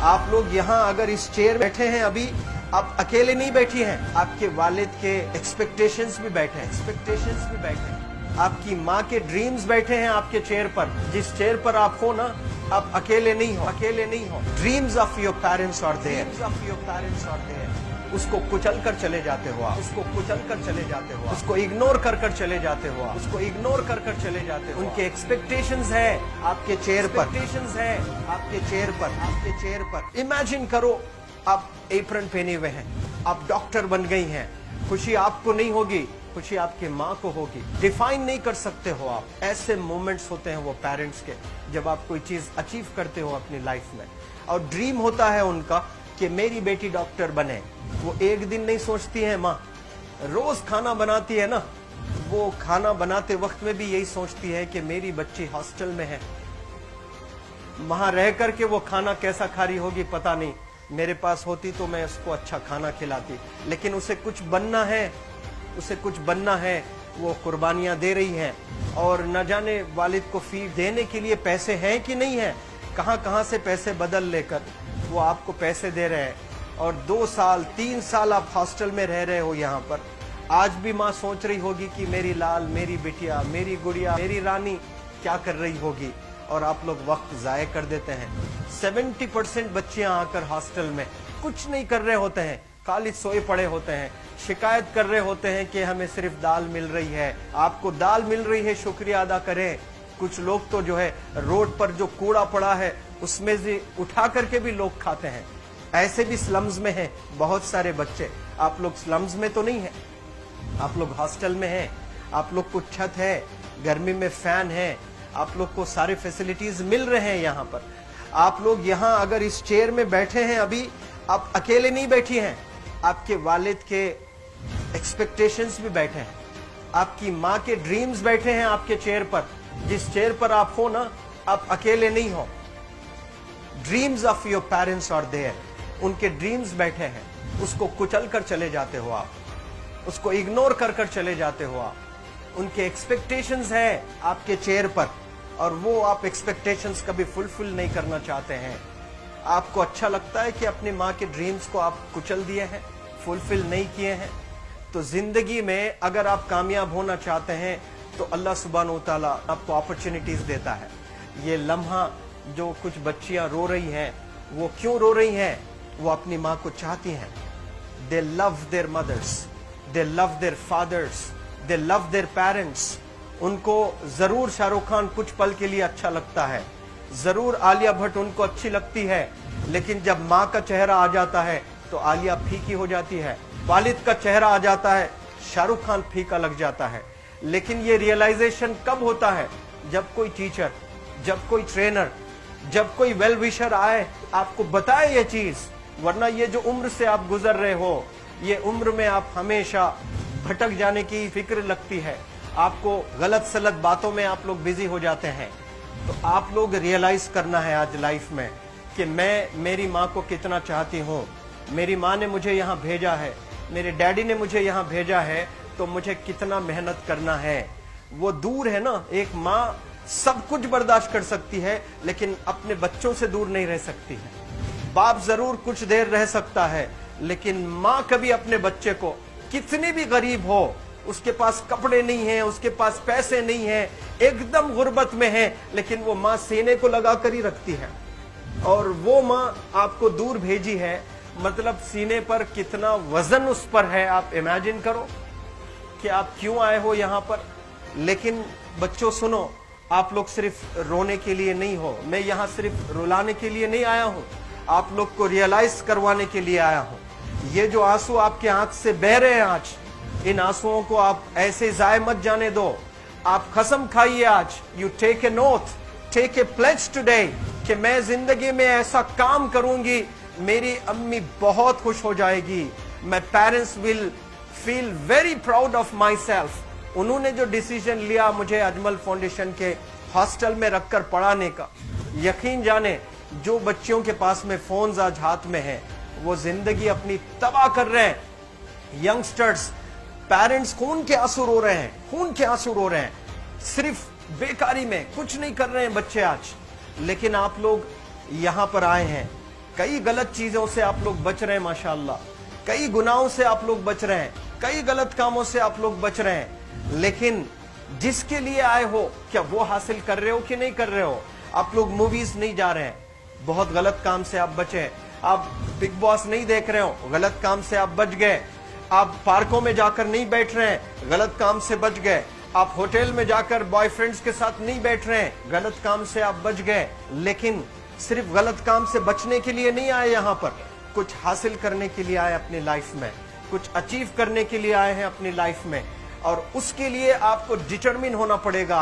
आप लोग यहाँ अगर इस चेयर बैठे हैं अभी, आप अकेले नहीं बैठी हैं, आपके वालिद के एक्सपेक्टेशंस भी बैठे हैं, आपकी माँ के ड्रीम्स बैठे हैं आपके चेयर पर। जिस चेयर पर आप हो ना, आप अकेले नहीं हो। Dreams of your parents are there. उसको कुचल कर चले जाते हो आप, उसको इग्नोर कर चले जाते हो आप, उनके एक्सपेक्टेशंस है आपके चेयर पर। इमेजिन करो आप एप्रन पहने हुए हैं, आप डॉक्टर बन गई हैं, खुशी आपको नहीं होगी, खुशी आपके माँ को होगी। डिफाइन नहीं कर सकते हो आप। ऐसे मोमेंट्स होते हैं वो पेरेंट्स के, जब आप कोई चीज अचीव करते हो अपनी लाइफ में, और ड्रीम होता है उनका कि मेरी बेटी डॉक्टर बने। वो एक दिन नहीं सोचती है माँ, रोज खाना बनाती है ना, वो खाना बनाते वक्त में भी यही सोचती है कि मेरी बच्ची हॉस्टल में है, वहां रह करके वो खाना कैसा खा रही होगी पता नहीं, मेरे पास होती तो मैं उसको अच्छा खाना खिलाती। लेकिन उसे कुछ बनना है, वो कुर्बानियां दे रही हैं, और न जाने वालिद को फी देने के लिए पैसे हैं कि नहीं है, कहां से पैसे बदल लेकर वो आपको पैसे दे रहे हैं। और 2 साल 3 साल आप हॉस्टल में रह रहे हो यहाँ पर। आज भी माँ सोच रही होगी कि मेरी लाल, मेरी बिटिया, मेरी गुड़िया, मेरी रानी क्या कर रही होगी, और आप लोग वक्त जाये कर देते हैं। 70% बच्चियां आकर हॉस्टल में कुछ नहीं कर रहे होते हैं, खाली सोए पड़े होते हैं, शिकायत कर रहे होते हैं कि हमें सिर्फ दाल मिल रही है। आपको दाल मिल रही है, शुक्रिया अदा करें। कुछ लोग तो जो है रोड पर जो कूड़ा पड़ा है उसमें से उठा करके भी लोग खाते हैं। ऐसे भी स्लम्स में हैं बहुत सारे बच्चे। आप लोग स्लम्स में तो नहीं है, आप लोग हॉस्टल में हैं, आप लोग को छत है, गर्मी में फैन है, आप लोग को सारे फैसिलिटीज मिल रहे हैं यहाँ पर। आप लोग यहाँ अगर इस चेयर में बैठे हैं अभी, आप अकेले नहीं बैठी हैं, आपके वालिद के एक्सपेक्टेशंस भी बैठे हैं, आपकी माँ के ड्रीम्स बैठे हैं आपके चेयर पर। जिस चेयर पर आप हो ना, आप अकेले नहीं हो। Dreams of your parents are there. उनके ड्रीम्स बैठे हैं, उसको कुचल कर चले जाते हो आप, उसको इग्नोर कर चले जाते हो आप। उनके एक्सपेक्टेशंस है आपके चेयर पर, और वो आप एक्सपेक्टेशंस कभी फुलफिल नहीं करना चाहते हैं। आपको अच्छा लगता है कि अपनी माँ के ड्रीम्स को आप कुचल दिए हैं, फुलफिल नहीं किए हैं। तो जिंदगी में अगर आप कामयाब होना चाहते हैं तो अल्लाह सुब्हानहू व तआला आपको अपॉर्चुनिटीज देता है। ये लम्हा जो कुछ बच्चियां रो रही हैं, वो क्यों रो रही हैं? वो अपनी माँ को चाहती हैं। They love their mothers, they love their fathers, they love their parents. उनको जरूर शाहरुख खान कुछ पल के लिए अच्छा लगता है, जरूर आलिया भट्ट उनको अच्छी लगती है, लेकिन जब माँ का चेहरा आ जाता है तो आलिया फीकी हो जाती है। वालिद का चेहरा आ जाता है, शाहरुख खान फीका लग जाता है। लेकिन ये रियलाइजेशन कब होता है? जब कोई टीचर, जब कोई ट्रेनर, जब कोई वेल विशर आए, आपको बताए ये चीज। वरना ये जो उम्र से आप गुजर रहे हो, ये उम्र में आप हमेशा भटक जाने की फिक्र लगती है, आपको गलत सलत बातों में आप लोग बिजी हो जाते हैं। तो आप लोग रियलाइज करना है आज लाइफ में कि मैं मेरी माँ को कितना चाहती हूँ। मेरी माँ ने मुझे यहाँ भेजा है, मेरे डैडी ने मुझे यहाँ भेजा है, तो मुझे कितना मेहनत करना है। वो दूर है ना, एक माँ सब कुछ बर्दाश्त कर सकती है, लेकिन अपने बच्चों से दूर नहीं रह सकती है। बाप जरूर कुछ देर रह सकता है, लेकिन माँ कभी अपने बच्चे को, कितनी भी गरीब हो, उसके पास कपड़े नहीं है, उसके पास पैसे नहीं है, एकदम गुर्बत में है, लेकिन वो माँ सीने को लगा कर ही रखती है। और वो माँ आपको दूर भेजी है, मतलब सीने पर कितना वजन उस पर है। आप इमेजिन करो कि आप क्यों आए हो यहाँ पर। लेकिन बच्चों सुनो, आप लोग सिर्फ रोने के लिए नहीं हो, मैं यहाँ सिर्फ रुलाने के लिए नहीं आया हूँ, आप लोग को रियलाइज करवाने के लिए आया हूँ। ये जो आंसू आपके आंख से बह रहे हैं आज, इन आंसुओं को आप ऐसे जाए मत जाने दो। आप कसम खाइए आज, you take a note, take a pledge today, कि मैं जिंदगी में ऐसा काम करूंगी, मेरी अम्मी बहुत खुश हो जाएगी। My parents will feel very proud of my self. उन्होंने जो डिसीजन लिया मुझे अजमल फाउंडेशन के हॉस्टल में रखकर पढ़ाने का, यकीन जाने जो बच्चियों के पास में फोन्स आज हाथ में है, वो जिंदगी अपनी तबाह कर रहे हैं। यंगस्टर्स, पेरेंट्स खून के आंसू रो रहे हैं, खून के आंसू रो रहे हैं, सिर्फ बेकारी में कुछ नहीं कर रहे हैं बच्चे आज। लेकिन आप लोग यहाँ पर आए हैं, कई गलत चीजों से आप लोग बच रहे हैं माशाअल्लाह, कई गुनाहों से आप लोग बच रहे हैं, कई गलत कामों से आप लोग बच रहे हैं, लेकिन जिसके लिए आए हो क्या वो हासिल कर रहे हो कि नहीं कर रहे हो? आप लोग मूवीज नहीं जा रहे हैं, बहुत गलत काम से आप बचे। आप बिग बॉस नहीं देख रहे हो, गलत काम से आप बच गए। आप पार्कों में जाकर नहीं बैठ रहे हैं, गलत काम से बच गए। आप होटल में जाकर बॉयफ्रेंड्स के साथ नहीं बैठ रहे हैं, गलत काम से आप बच गए। लेकिन सिर्फ गलत काम से बचने के लिए नहीं आए यहाँ पर, कुछ हासिल करने के लिए आए अपनी लाइफ में, कुछ अचीव करने के लिए आए हैं अपनी लाइफ में। और उसके लिए आपको डिटरमिन होना पड़ेगा।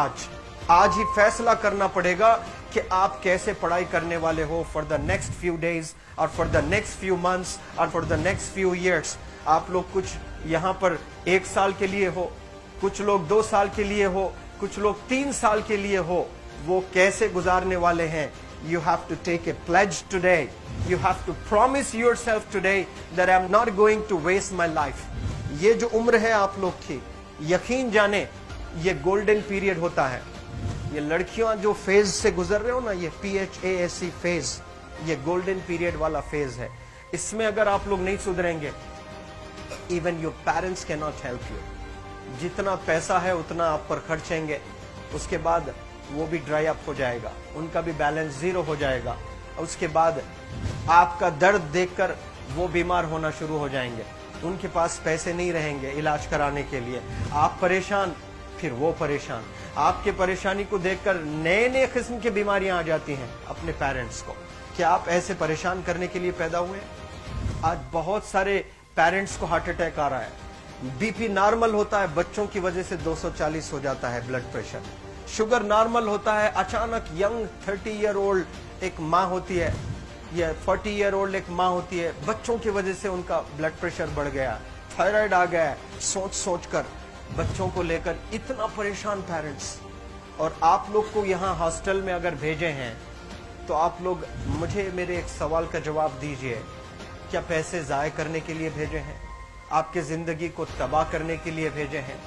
आज ही फैसला करना पड़ेगा कि आप कैसे पढ़ाई करने वाले हो for the next few days और for the next few months और for the next few years. आप लोग कुछ यहाँ पर 1 साल के लिए हो, कुछ लोग 2 साल के लिए हो, कुछ लोग 3 साल के लिए हो, वो कैसे गुजारने वाले हैं? You have to take a pledge today. You have to promise yourself today that I'm not going to waste my life. ये जो उम्र है आप लोग की, यकीन जाने ये गोल्डन पीरियड होता है। ये लड़कियां जो फेज से गुजर रहे हो ना, ये PHASE फेज, ये गोल्डन पीरियड वाला फेज है। इसमें अगर आप लोग नहीं सुधरेंगे, even your parents can not help you. जितना पैसा है उतना आप पर खर्चेंगे, उसके बाद वो भी ड्राई अप हो जाएगा, उनका भी बैलेंस जीरो हो जाएगा। उसके बाद आपका दर्द देखकर वो बीमार होना शुरू हो जाएंगे, उनके पास पैसे नहीं रहेंगे इलाज कराने के लिए। आप परेशान, फिर वो परेशान। आपके परेशानी को देखकर नए नए किस्म की बीमारियां आ जाती हैं अपने पेरेंट्स को। क्या आप ऐसे परेशान करने के लिए पैदा हुए? आज बहुत सारे पेरेंट्स को हार्ट अटैक आ रहा है, बीपी नॉर्मल होता है, बच्चों की वजह से 240 हो जाता है ब्लड प्रेशर। शुगर नॉर्मल होता है, अचानक यंग 30 ईयर ओल्ड एक माँ होती है या 40 ईयर ओल्ड एक माँ होती है, बच्चों की वजह से उनका ब्लड प्रेशर बढ़ गया, थायराइड आ गया। सोच सोच कर बच्चों को लेकर इतना परेशान पेरेंट्स। और आप लोग को यहाँ हॉस्टल में अगर भेजे हैं तो आप लोग मुझे मेरे एक सवाल का जवाब दीजिए, क्या पैसे ज़ाय करने के लिए भेजे हैं? आपके जिंदगी को तबाह करने के लिए भेजे हैं?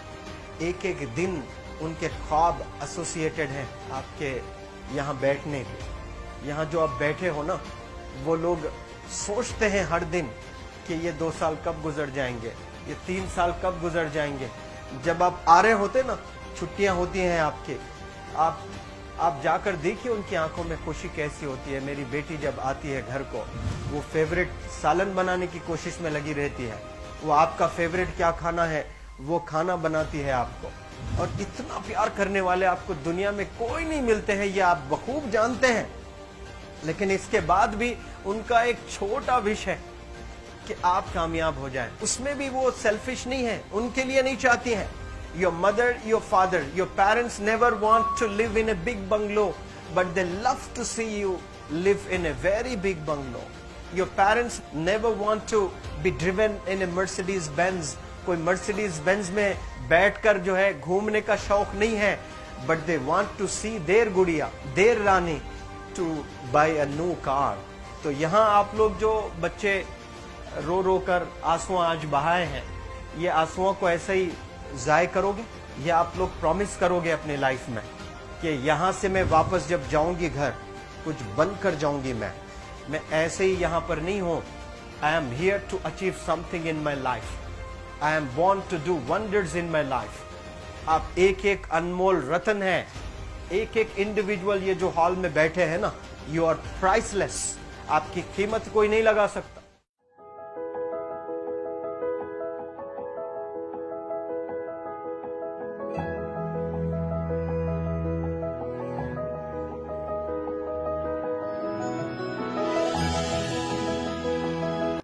एक एक दिन उनके ख्वाब एसोसिएटेड हैं आपके यहाँ बैठने के। यहाँ जो आप बैठे हो ना, वो लोग सोचते हैं हर दिन कि ये 2 साल कब गुजर जाएंगे, ये 3 साल कब गुजर जाएंगे। जब आप आ रहे होते ना, छुट्टियां होती हैं आपके, आप जाकर देखिए उनकी आंखों में खुशी कैसी होती है। मेरी बेटी जब आती है घर को, वो फेवरेट सालन बनाने की कोशिश में लगी रहती है। वो आपका फेवरेट क्या खाना है वो खाना बनाती है आपको। और इतना प्यार करने वाले आपको दुनिया में कोई नहीं मिलते हैं, ये आप बखूब जानते हैं। लेकिन इसके बाद भी उनका एक छोटा विश है कि आप कामयाब हो जाएं। उसमें भी वो सेल्फिश नहीं है, उनके लिए नहीं चाहती हैं। Your mother, your father, your parents never want to live in a big bungalow, but they love to see you live in a very big bungalow. Your parents never want to be driven in a Mercedes Benz. कोई Mercedes Benz में बैठकर जो है घूमने का शौक नहीं है, but they want to see their गुड़िया, their Rani to buy a new car. तो यहाँ आप लोग जो बच्चे रो रो कर आंसू आज बहाए हैं, ये आंसुओं को ऐसे ही ज़ाय करोगे या आप लोग प्रॉमिस करोगे अपने लाइफ में कि यहाँ से मैं वापस जब जाऊंगी घर, कुछ बन कर जाऊंगी। मैं ऐसे ही यहाँ पर नहीं हूँ। I am here to achieve something in my life. I am born to do wonders in my life. आप एक एक अनमोल रतन है, एक एक इंडिविजुअल ये जो हॉल में बैठे हैं ना, यू आर प्राइसलेस। आपकी कीमत कोई नहीं लगा सकता।